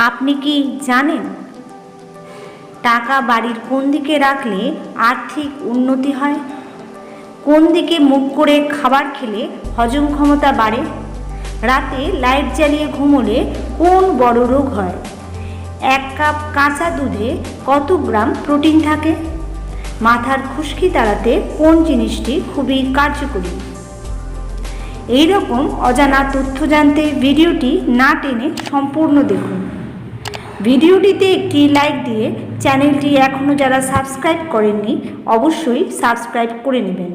আপনি কি জানেন টাকা বাড়ির কোন দিকে রাখলে আর্থিক উন্নতি হয়? কোন দিকে মুখ করে খাবার খেলে হজম ক্ষমতা বাড়ে? রাতে লাইট জ্বালিয়ে ঘুমোলে কোন বড় রোগ হয়? 1 কাপ কাঁচা দুধে কত গ্রাম প্রোটিন থাকে? মাথার খুশকি তাড়াতে কোন জিনিসটি খুবই কার্যকরী? এই রকম অজানা তথ্য জানতে ভিডিওটি না টেনে সম্পূর্ণ দেখুন। ভিডিওটিতে একটি লাইক দিয়ে চ্যানেলটি এখনও যারা সাবস্ক্রাইব করেননি অবশ্যই সাবস্ক্রাইব করে নেবেন।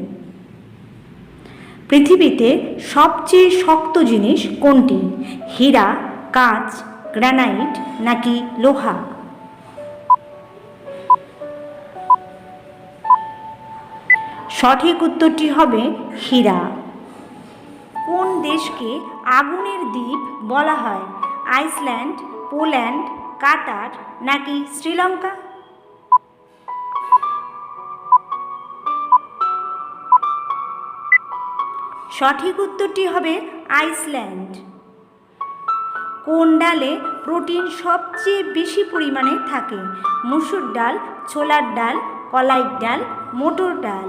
পৃথিবীতে সবচেয়ে শক্ত জিনিস কোনটি? হীরা, কাঁচ, গ্রানাইট নাকি লোহা? সঠিক উত্তরটি হবে হীরা। কোন দেশকে আগুনের দ্বীপ বলা হয়? আইসল্যান্ড, পোল্যান্ড, কাতার নাকি শ্রীলঙ্কা? সঠিক উত্তরটি হবে আইসল্যান্ড। কোন ডালে প্রোটিন সবচেয়ে বেশি পরিমাণে থাকে? মসুর ডাল, ছোলার ডাল, কলাইয়ের ডাল, মটর ডাল?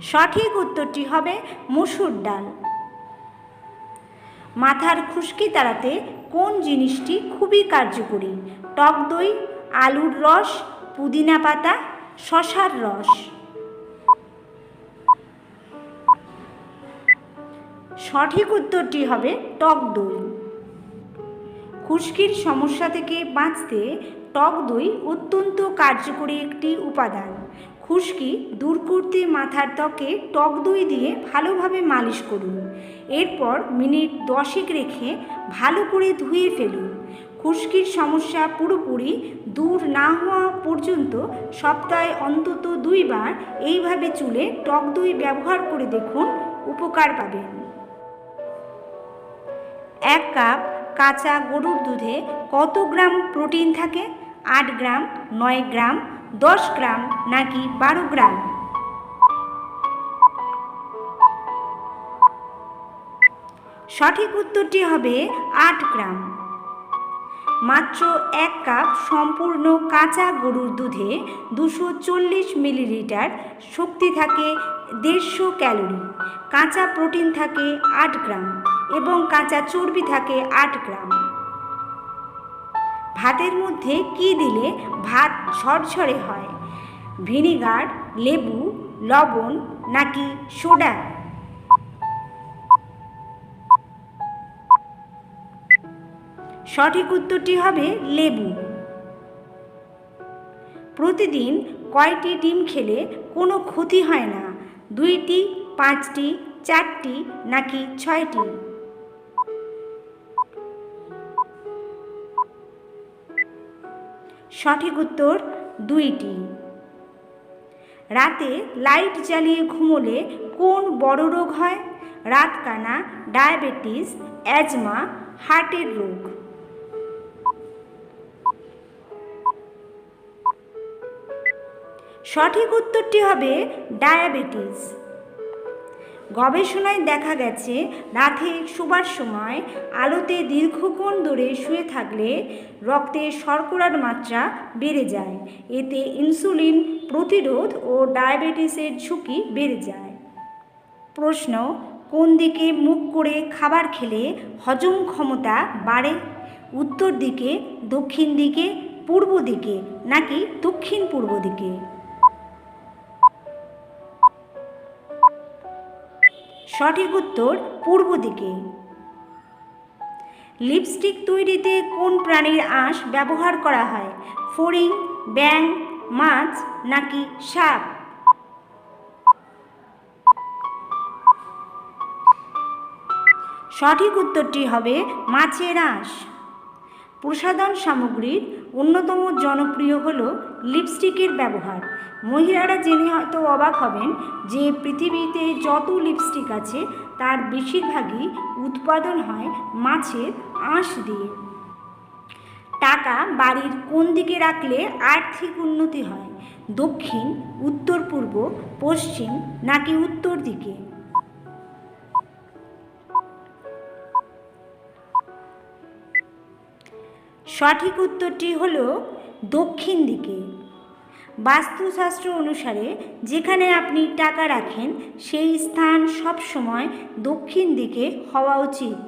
সঠিক উত্তরটি হবে মসুর ডাল। মাথার খুশকি তাড়াতে কোন জিনিসটি খুবই কার্যকরী? টক দই, আলুর রস, পুদিনা পাতা, শসার রস? সঠিক উত্তরটি হবে টক দই। খুশকির সমস্যা থেকে বাঁচতে টক দই অত্যন্ত কার্যকরী একটি উপাদান। খুশকি দূর করতে মাথার ত্বকে টক দই দিয়ে ভালোভাবে মালিশ করুন। এরপর মিনিট 10 রেখে ভালো করে ধুয়ে ফেলুন। খুশকির সমস্যা পুরোপুরি দূর না হওয়া পর্যন্ত সপ্তাহে অন্তত 2 বার এইভাবে চুলে টক দই ব্যবহার করে দেখুন, উপকার পাবেন। 1 কাপ কাঁচা গরুর দুধে কত গ্রাম প্রোটিন থাকে? 8 গ্রাম, 9 গ্রাম, 10 গ্রাম নাকি 12 গ্রাম? সঠিক উত্তরটি হবে 8 গ্রাম। মাত্র 1 কাপ সম্পূর্ণ কাঁচা গরুর দুধে 240 মিলিলিটার শক্তি থাকে 150 ক্যালোরি। কাঁচা প্রোটিন থাকে 8 গ্রাম এবং কাঁচা চর্বি থাকে 8 গ্রাম। ভাতের মধ্যে কি দিলে ভাত ঝরঝরে হয়? ভিনিগার, লেবু, লবণ নাকি সোডা? সঠিক উত্তরটি হবে লেবু। প্রতিদিন কয়টি ডিম খেলে কোনো ক্ষতি হয় না? 2টি, 5টি, 4টি নাকি 6টি? সঠিক উত্তর 2টি। রাতে লাইট জ্বালিয়ে ঘুমোলে কোন বড় রোগ হয়? রাতকানা, ডায়াবেটিস, অ্যাজমা, হার্টের রোগ? সঠিক উত্তরটি হবে ডায়াবেটিস। গবেষণায় দেখা গেছে রাতে শোবার সময় আলোতে দীর্ঘক্ষণ ধরে শুয়ে থাকলে রক্তে শর্করার মাত্রা বেড়ে যায়। এতে ইনসুলিন প্রতিরোধ ও ডায়াবেটিসের ঝুঁকি বেড়ে যায়। প্রশ্ন: কোন দিকে মুখ করে খাবার খেলে হজম ক্ষমতা বাড়ে? উত্তর দিকে, দক্ষিণ দিকে, পূর্ব দিকে নাকি দক্ষিণ পূর্ব দিকে? সঠিক উত্তর পূর্ব দিকে। লিপস্টিক তৈরিতে কোন প্রাণীর আঁশ ব্যবহার করা হয়? ফড়িং, ব্যাঙ, মাছ নাকি সাপ? সঠিক উত্তরটি হবে মাছের আঁশ। প্রসাধন সামগ্রীর অন্যতম জনপ্রিয় হল লিপস্টিকের ব্যবহার। মহিলারা জেনে হয়তো অবাক হবেন যে পৃথিবীতে যত লিপস্টিক আছে তার বেশিরভাগই উৎপাদন হয় মাছের আঁশ দিয়ে। টাকা বাড়ির কোন দিকে রাখলে আর্থিক উন্নতি হয়? দক্ষিণ, উত্তর পূর্ব, পশ্চিম নাকি উত্তর দিকে? সঠিক উত্তরটি হল দক্ষিণ দিকে। বাস্তুশাস্ত্র অনুসারে যেখানে আপনি টাকা রাখেন সেই স্থান সবসময় দক্ষিণ দিকে হওয়া উচিত।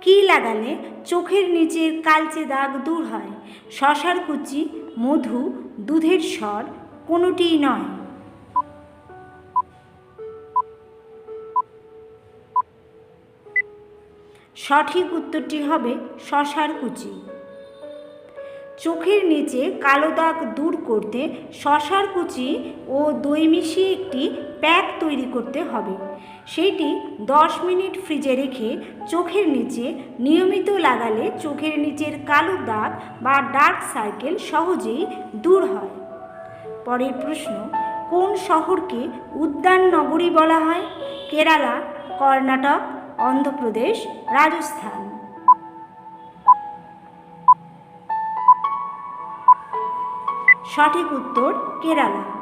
কী লাগালে চোখের নিচের কালচে দাগ দূর হয়? শশার কুচি, মধু, দুধের স্বর, কোনোটিই নয়। সঠিক উত্তরটি হবে শশার কুচি। চোখের নিচে কালো দাগ দূর করতে শশার কুচি ও দই মিশিয়ে একটি প্যাক তৈরি করতে হবে। সেইটি 10 মিনিট ফ্রিজে রেখে চোখের নিচে নিয়মিত লাগালে চোখের নিচের কালো দাগ বা ডার্ক সার্কেল সহজেই দূর হয়। পরের প্রশ্ন, কোন শহরকে উদ্যান নগরী বলা হয়? কেরালা, কর্ণাটক, অন্ধ্রপ্রদেশ, রাজস্থান। সঠিক উত্তর কেরালা।